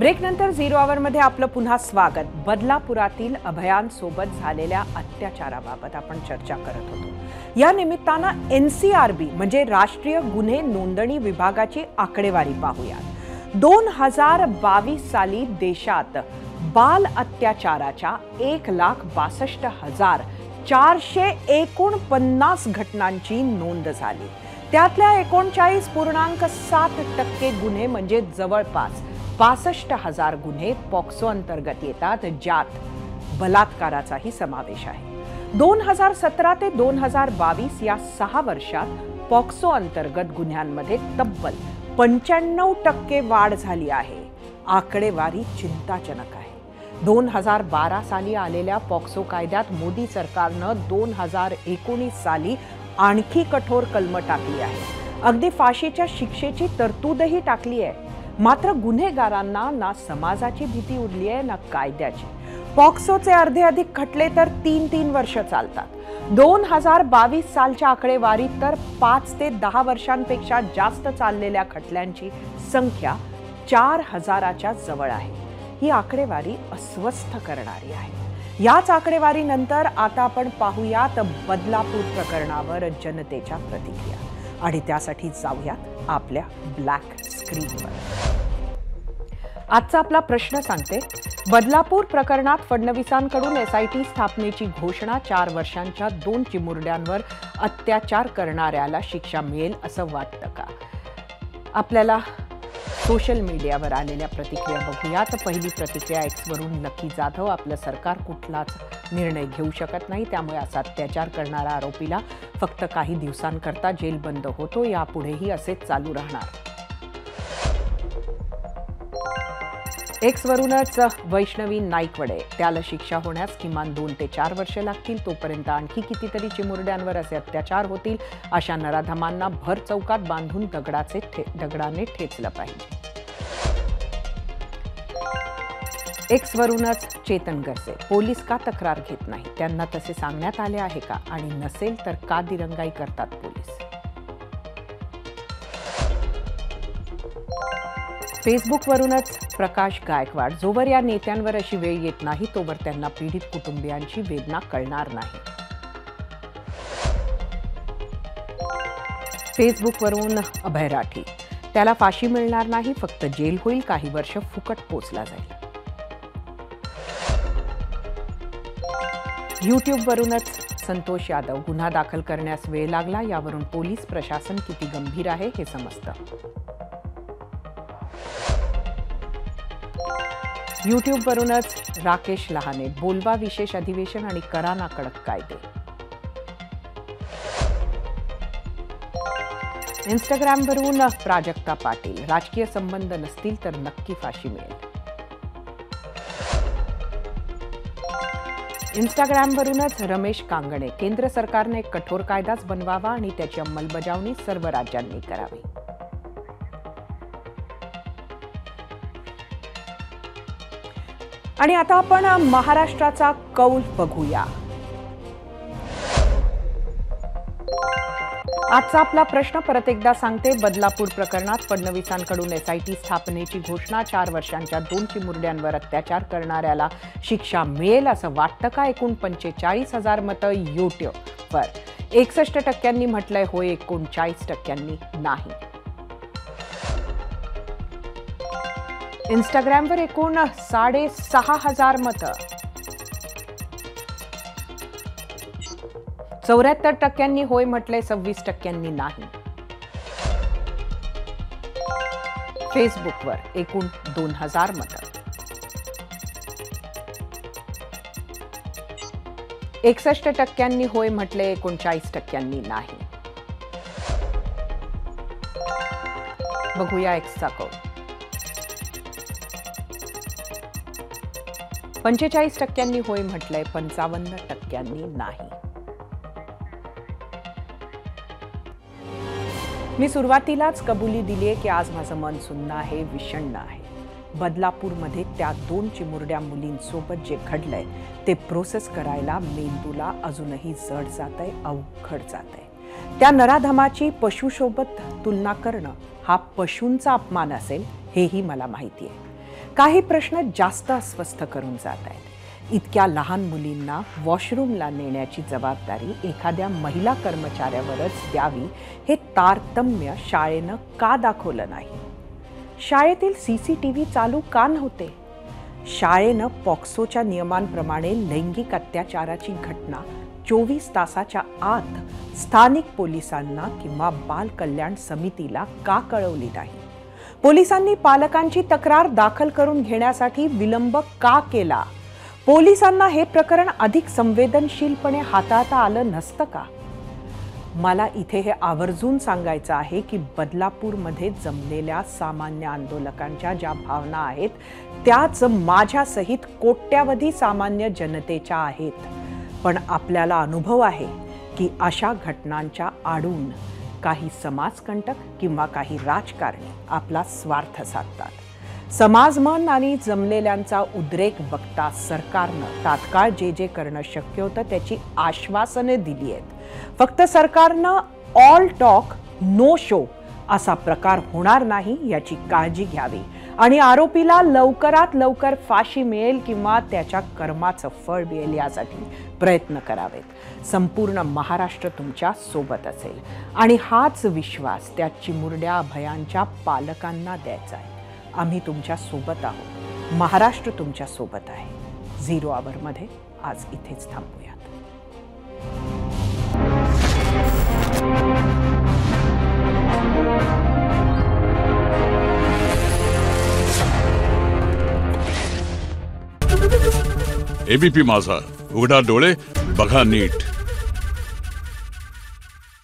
ब्रेकनंतर zero आवरमध्ये आपलं पुन्हा स्वागत। बदलापुरातील अभयांसोबत झालेल्या अत्याचाराबाबत आपण चर्चा करत होतो। या निमित्तानं एनसीआरबी म्हणजे राष्ट्रीय गुन्हे नोंदणी विभागाची आकडेवारी पाहूया। 2022 साली देशात बाल अत्याचाराच्या 1,62,449 घटनांची नोंद झाली। त्यातल्या 39.7% गुन्हे म्हणजे जवळपास 62,000 गुन्हे पॉक्सो अंतर्गत येतात, ज्यात बलात्काराचाही समावेश आहे। 2017 ते 2022 या 6 वर्षात पॉक्सो अंतर्गत गुन्ह्यांमध्ये तब्बल 95% वाढ झाली आहे। आकडेवारी चिंताजनक आहे। 2012 साली आलेल्या पॉक्सो कायद्यात मोदी सरकारनं 2019 साली आणखी कठोर कलम टाकली आहे। अगदी फाशीच्या शिक्षेची तरतूदही टाकली आहे। मात्र गुन्हेगारांना ना समाजाची भीती उरली आहे ना कायद्याची। पॉक्सोचे अर्धे अधिक खटले तर 3-3 वर्ष चालतात। 2022 सालच्या आकडेवारीत तर 5 ते 10 वर्षांपेक्षा जास्त चाललेल्या खटल्यांची संख्या 4,000च्या जवळ आहे। ही आकडेवारी अस्वस्थ करणारी आहे। याच आकडेवारीनंतर आता आपण पाहूयात बदलापूर प्रकरणावर जनतेच्या प्रतिक्रिया, आणि त्यासाठी जाऊयात आपल्या ब्लॅक स्क्रीनवर। आजचा आपला प्रश्न सांगते, बदलापूर प्रकरणात फडणवीसांकडून एसआयटी स्थापनेची घोषणा, 4 वर्षांच्या 2 चिमुरड्यांवर अत्याचार करणाऱ्याला शिक्षा मिळेल असं वाटतं का? आपल्याला सोशल मीडियावर आलेल्या प्रतिक्रिया बघूयात। पहिली प्रतिक्रिया एक्सवरून लकी जाधव, आपलं सरकार कुठलाच निर्णय घेऊ शकत नाही, त्यामुळे असा अत्याचार करणाऱ्या आरोपीला फक्त काही दिवसांकरता जेल बंद होतो, यापुढेही असेच चालू राहणार। एक्सवरूनच वैष्णवी नाईकवडे, त्याला शिक्षा होण्यास किमान 2 ते 4 वर्ष लागतील, तोपर्यंत आणखी कितीतरी चिमुरड्यांवर असे अत्याचार होतील। अशा नराधमांना भर चौकात बांधून दगडाने ठेचलं पाहिजे। एक्सवरूनच चेतन गरजे, पोलीस का तक्रार घेत नाही? त्यांना तसे सांगण्यात आले आहे का? आणि नसेल तर का दिरंगाई करतात पोलीस? फेसबुकवरूनच प्रकाश गायकवाड, जोवर या नेत्यांवर अशी वेळ येत नाही तोवर त्यांना पीडित कुटुंबियांची वेदना कळणार नाही। फेसबुकवरून अभय राठी, त्याला फाशी मिळणार नाही, फक्त जेल होईल, काही वर्ष फुकट पोचला जाईल। यूट्यूबवरूनच संतोष यादव, गुन्हा दाखल करण्यास वेळ लागला, यावरून पोलीस प्रशासन किती गंभीर आहे हे समजतं। यूट्यूबवरूनच राकेश लहाने, बोलवा विशेष अधिवेशन आणि करा ना कडक कायदे। इंस्टाग्रामवरून प्राजक्ता पाटील, राजकीय संबंध नसतील तर नक्की फाशी मिळेल। इंस्टाग्रामवरूनच रमेश कांगणे, केंद्र सरकारने कठोर कायदाच बनवावा आणि त्याची अंमलबजावणी सर्व राज्यांनी करावी। आणि आता आपण महाराष्ट्राचा कौल बघूया। आजचा आपला प्रश्न परत एकदा सांगते, बदलापूर प्रकरणात फडणवीसांकडून एसआयटी स्थापनेची घोषणा, 4 वर्षांच्या 2 चिमुरड्यांवर अत्याचार करणाऱ्याला शिक्षा मिळेल असं वाटतं का? एकूण 45,000 मतं यूट्यूबवर, 61% म्हटलंय होय, 39% नाही। इंस्टाग्रामवर एकूण 6,500 मतं, 74% होय म्हटलंय, 26% नाही। फेसबुकवर एकूण 2,000 मतं, 61% होय म्हटलंय, 39% नाही। बघूया एक्सचा कौल। 45% होय म्हटलंय, 55% नाही। मी सुरुवातीलाच कबुली दिली आहे की आज माझं मन सुन्न आहे, विषण्ण आहे। बदलापूरमध्ये त्या 2 चिमुरड्या मुलींसोबत जे घडलंय ते प्रोसेस करायला मेंदूला अजूनही जड जातंय, अवघड जातंय। त्या नराधमाची पशुसोबत तुलना करणं हा पशूंचा अपमान असेल, हेही मला माहिती आहे। काही प्रश्न जास्त अस्वस्थ करून जात आहेत. इतक्या लहान मुलींना वॉशरूमला नेण्याची जबाबदारी एखाद्या महिला कर्मचाऱ्यावरच द्यावी हे तारतम्य शाळेनं का दाखवलं नाही? शाळेतील CCTV चालू का नव्हते? शाळेनं पॉक्सोच्या नियमांप्रमाणे लैंगिक अत्याचाराची घटना 24 तासाच्या आत स्थानिक पोलिसांना किंवा बाल कल्याण समितीला का कळवली नाही? पोलिसांनी पालकांची तक्रार दाखल करून घेण्यासाठी विलंब का केला? पोलिसांना हे प्रकरण अधिक संवेदनशीलपणे हाताळता आलं नसतं का? मला इथे हे आवर्जून सांगायचं आहे की बदलापूरमध्ये जमलेल्या सामान्य आंदोलकांच्या ज्या भावना आहेत त्याच माझ्यासहित कोट्यावधी सामान्य जनतेच्या आहेत. पण आपल्याला अनुभव आहे की अशा घटनांच्या आडून काही समाजकंटक किंवा काही राजकारणी आपला स्वार्थ साधतात. समाजमन आणि जमलेल्यांचा उद्रेक बघता सरकारनं तात्काळ जे करणं शक्य होतं त्याची आश्वासने दिली आहेत. फक्त सरकारनं ऑल टॉक नो शो असा प्रकार होणार नाही याची काळजी घ्यावी आणि आरोपीला लवकरात लवकर फाशी मिळेल किंवा त्याच्या कर्माचं फळ मिळेल यासाठी प्रयत्न करावेत. संपूर्ण महाराष्ट्र तुमच्या सोबत असेल आणि हाच विश्वास त्या चिमुरड्या अभयांच्या पालकांना द्यायचा आहे. आम्ही तुमच्या सोबत आहोत. महाराष्ट्र तुमच्या सोबत आहे. 0 आवरमध्ये आज इथेच थांबूयात. ABP माझा, उघडा डोळे बघा नीट.